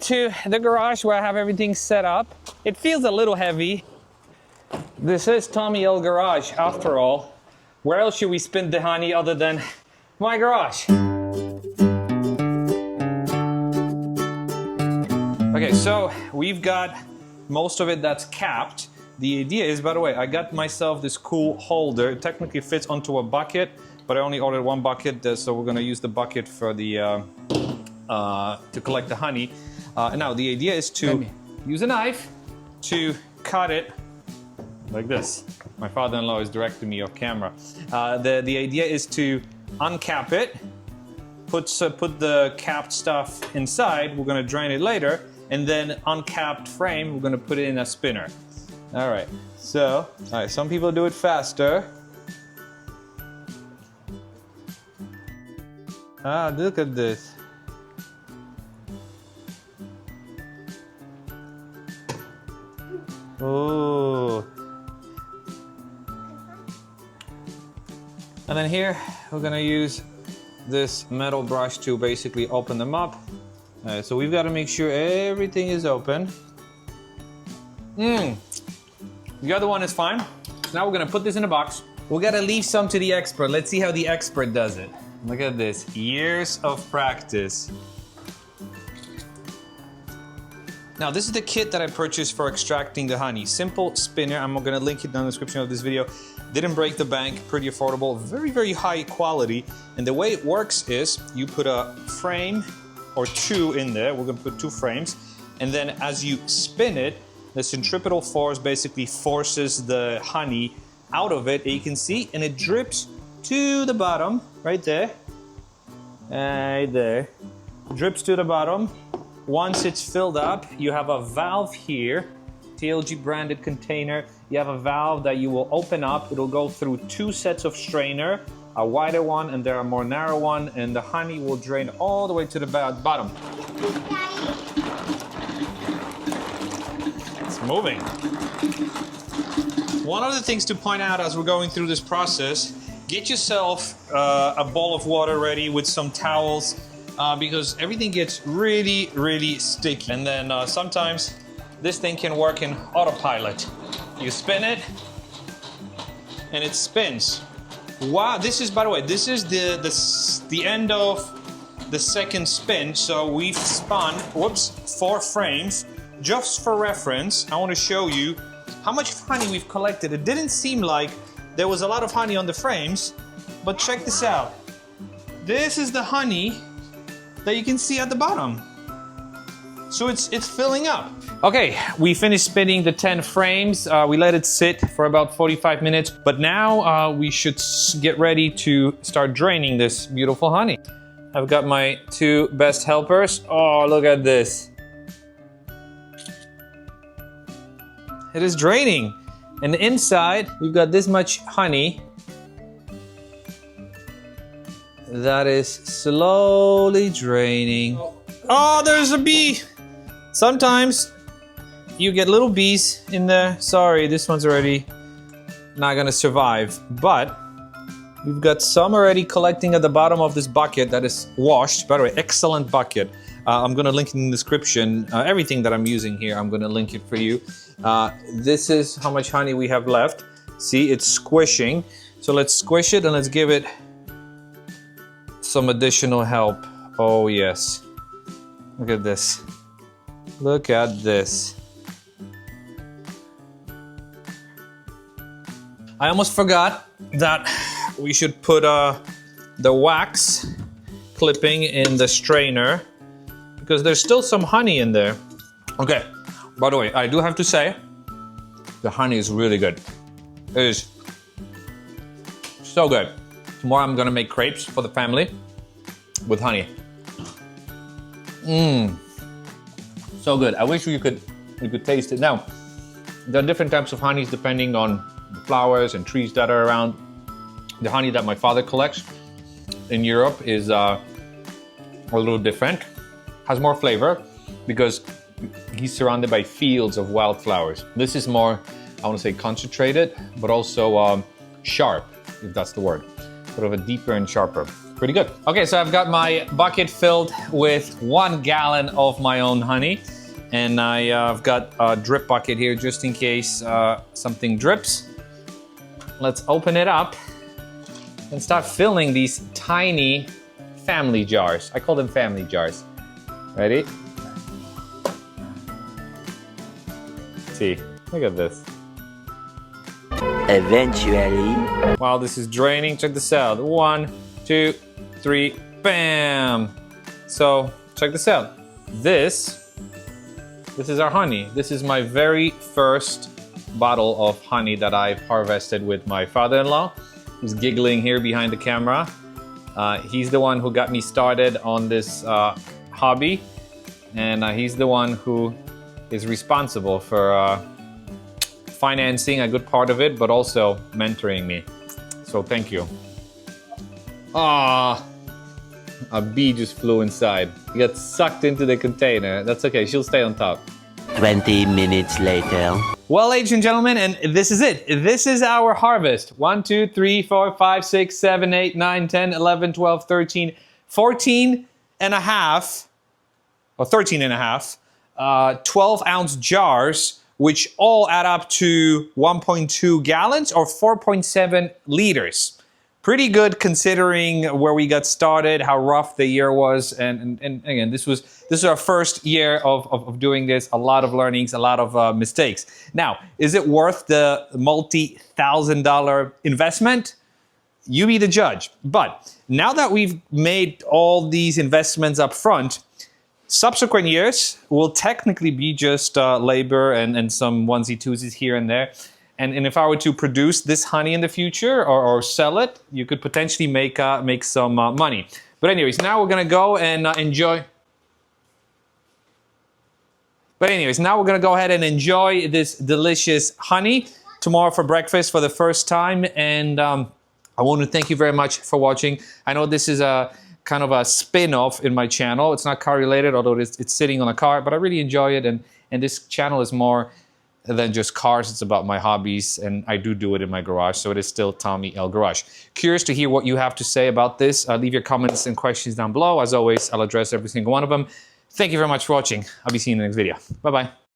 to the garage where I have everything set up. It feels a little heavy. This is Tommy L Garage, after all. Where else should we spin the honey other than my garage? Okay, so we've got most of it that's capped. The idea is, by the way, I got myself this cool holder. It technically fits onto a bucket, but I only ordered one bucket, so we're gonna use the bucket for the to collect the honey. Now the idea is to use a knife to cut it like this. My father-in-law is directing me off camera. The idea is to uncap it, put the capped stuff inside. We're gonna drain it later, and then uncapped frame, we're gonna put it in a spinner. All right, so, some people do it faster. Ah, look at this. Oh. And then here, we're gonna use this metal brush to basically open them up. So we've got to make sure everything is open. The other one is fine. Now we're gonna put this in a box. We gotta leave some to the expert. Let's see how the expert does it. Look at this, years of practice. Now this is the kit that I purchased for extracting the honey. Simple spinner, I'm gonna link it down in the description of this video. Didn't break the bank, pretty affordable, very, very high quality. And the way it works is you put a frame or two in there. We're gonna put 2 frames. And then as you spin it, the centripetal force basically forces the honey out of it, you can see, and it drips to the bottom, right there. Right there. Drips to the bottom. Once it's filled up, you have a valve here, TLG branded container. You have a valve that you will open up. It'll go through 2 sets of strainer, a wider one and there are more narrow one, and the honey will drain all the way to the bottom. It's moving. One of the things to point out as we're going through this process, get yourself a bowl of water ready with some towels, because everything gets really, really sticky. And then sometimes this thing can work in autopilot. You spin it, and it spins. Wow, this is, by the way, this is the end of the second spin. So we've spun, 4 frames. Just for reference, I want to show you how much honey we've collected. It didn't seem like there was a lot of honey on the frames, but check this out. This is the honey that you can see at the bottom. So it's filling up. Okay, we finished spinning the 10 frames. We let it sit for about 45 minutes, but now we should get ready to start draining this beautiful honey. I've got my 2 best helpers. Oh, look at this. It is draining. And inside, we've got this much honey that is slowly draining. Oh, there's a bee. Sometimes you get little bees in there. Sorry, this one's already not gonna survive. But we've got some already collecting at the bottom of this bucket that is washed. By the way, excellent bucket. I'm gonna link it in the description. Everything that I'm using here, I'm gonna link it for you. This is how much honey we have left. See, it's squishing. So let's squish it and let's give it some additional help. Oh yes. Look at this. Look at this. I almost forgot that we should put the wax clipping in the strainer because there's still some honey in there. Okay, by the way, I do have to say the honey is really good. It is so good. Tomorrow I'm gonna make crepes for the family with honey. So good. I wish you could taste it. Now, there are different types of honeys depending on the flowers and trees that are around. The honey that my father collects in Europe is a little different. Has more flavor because he's surrounded by fields of wildflowers. This is more, I want to say concentrated, but also sharp, if that's the word. Sort of a deeper and sharper. pretty good. Okay, so I've got my bucket filled with 1 gallon of my own honey. And I've got a drip bucket here just in case something drips. Let's open it up and start filling these tiny family jars. I call them family jars. Ready? See, look at this. Eventually. While this is draining, check this out. 1, 2, 3, bam! So, check this out. This is our honey. This is my very first bottle of honey that I've harvested with my father-in-law, who's giggling here behind the camera. He's the one who got me started on this hobby, and he's the one who is responsible for financing a good part of it, but also mentoring me. So thank you. Ah, a bee just flew inside. He got sucked into the container. That's okay, she'll stay on top. 20 minutes later. Well, ladies and gentlemen, and this is it. This is our harvest. 1, 2, 3, 4, 5, 6, 7, 8, 9, 10, 11, 12, 13, 14 and a half, or 13 and a half, 12-ounce jars, which all add up to 1.2 gallons or 4.7 liters. Pretty good considering where we got started, how rough the year was, and again, this is our first year of doing this. A lot of learnings, a lot of mistakes. Now, is it worth the multi-$1,000 investment? You be the judge. But now that we've made all these investments up front, subsequent years will technically be just labor and some onesie-twosies here and there. And if I were to produce this honey in the future or sell it, you could potentially make some money. But anyways, now we're gonna go and enjoy. But anyways, now we're gonna go ahead and enjoy this delicious honey tomorrow for breakfast for the first time. And I want to thank you very much for watching. I know this is a kind of a spin-off in my channel. It's not car related, although it's sitting on a car, but I really enjoy it. And this channel is more than just cars. It's about my hobbies, and I do it in my garage, so it is still Tommy L Garage. Curious to hear what you have to say about this. Leave your comments and questions down below. As always, I'll address every single one of them. Thank you very much for watching. I'll be seeing you in the next video. Bye-bye.